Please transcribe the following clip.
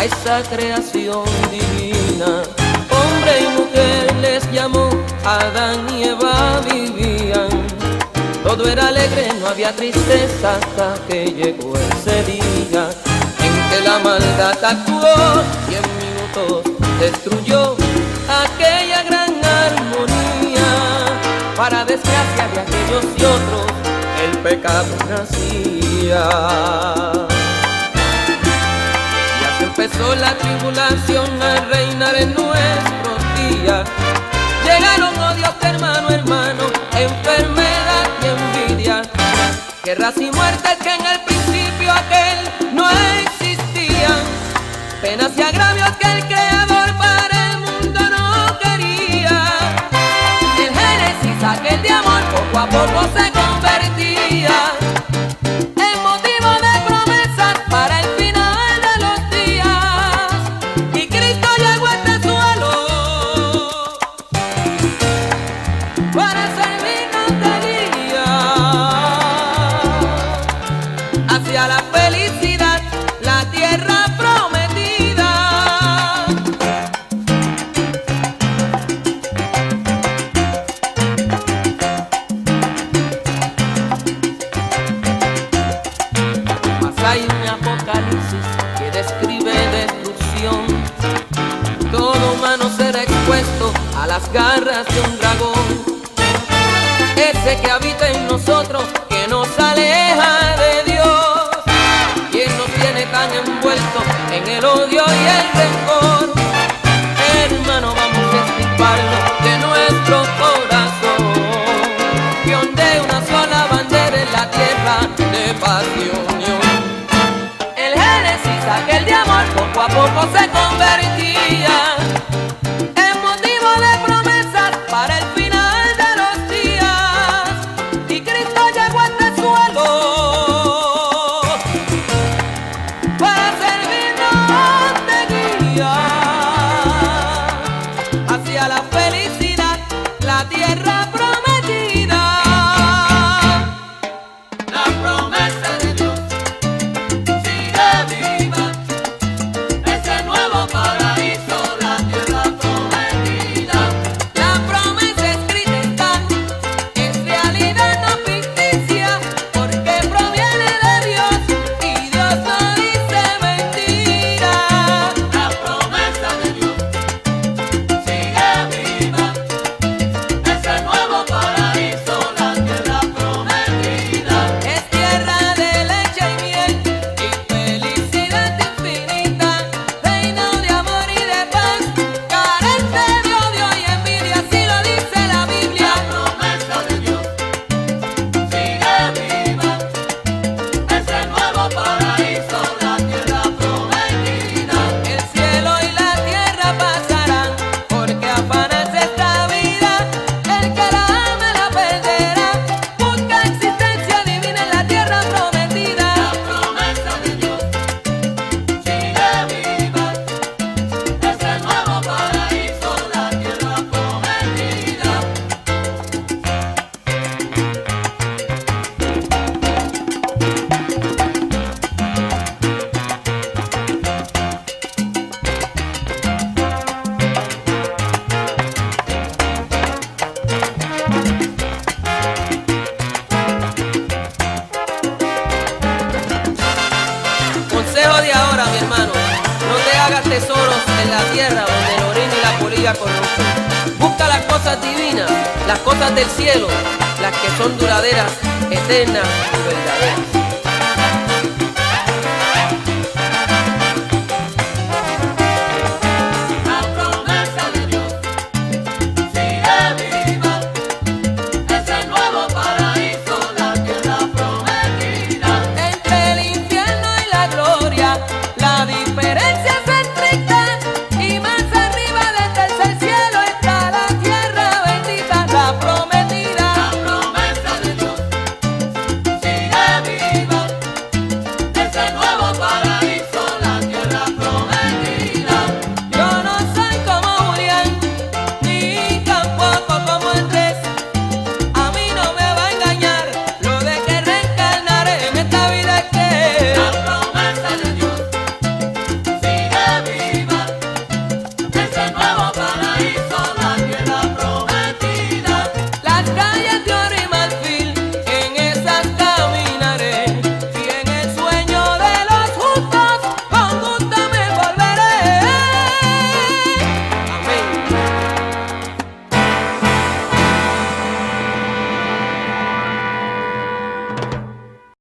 esa creación divina. Hombre y mujer les llamó, Adán y Eva vivían. Todo era alegre, no había tristeza hasta que llegó ese día en que la maldad actuó y en minutos destruyó aquella gran armonía. Para desgracia de aquellos y otros, el pecado nacía. Y así empezó la tribulación a reinar en nuestros días. Llegaron odios de hermano a hermano, enfermedad y envidia, guerras y muertes que en el principio aquel no existían, penas y agravios que el Creador para el mundo no quería. En Génesis aquel de amor poco a poco se convertía en motivo de promesas para el final de los días, y Cristo llegó a este suelo para servirnos de guía hacia la felicidad, la tierra prometida. Mas hay un apocalipsis que describe destrucción. Todo humano será expuesto a las garras de un dragón, ese que habita en nosotros, que nos aleja de Dios, quien nos tiene tan envueltos en el odio y el rencor. Hermano, vamos a extirparlo de nuestro corazón, que ondee una sola bandera en la tierra de paz y unión. El Génesis, aquel de amor, poco a poco se convertía en motivo de promesas para el final de los días, y Cristo llegó a este suelo para servirnos de guía hacia la felicidad, la tierra prometida. La promesa de Dios sigue viva, ese nuevo paraíso, la tierra prometida. La promesa escrita está, es realidad no ficticia, porque proviene de Dios y Dios no dice mentira. La promesa de Dios sigue viva, ese nuevo paraíso, la tierra prometida. Es tierra de leche y miel y felicidad infinita, reino de amor y de paz, carente de odio y envidia, así lo dice la Biblia. La promesa de Dios sigue viva, ese nuevo paraíso, la tierra prometida. El cielo y la tierra pasarán, porque afanarse esta vida, el que la ama la perderá. Busca existencia divina en la tierra prometida. La promesa de Dios sigue viva, ese nuevo paraíso, la tierra prometida. Consejo de ahora, mi hermano, no te hagas tesoros en la tierra donde el orín y la polilla corrompen. Busca las cosas divinas, las cosas del cielo, las que son duraderas, eternas y verdaderas.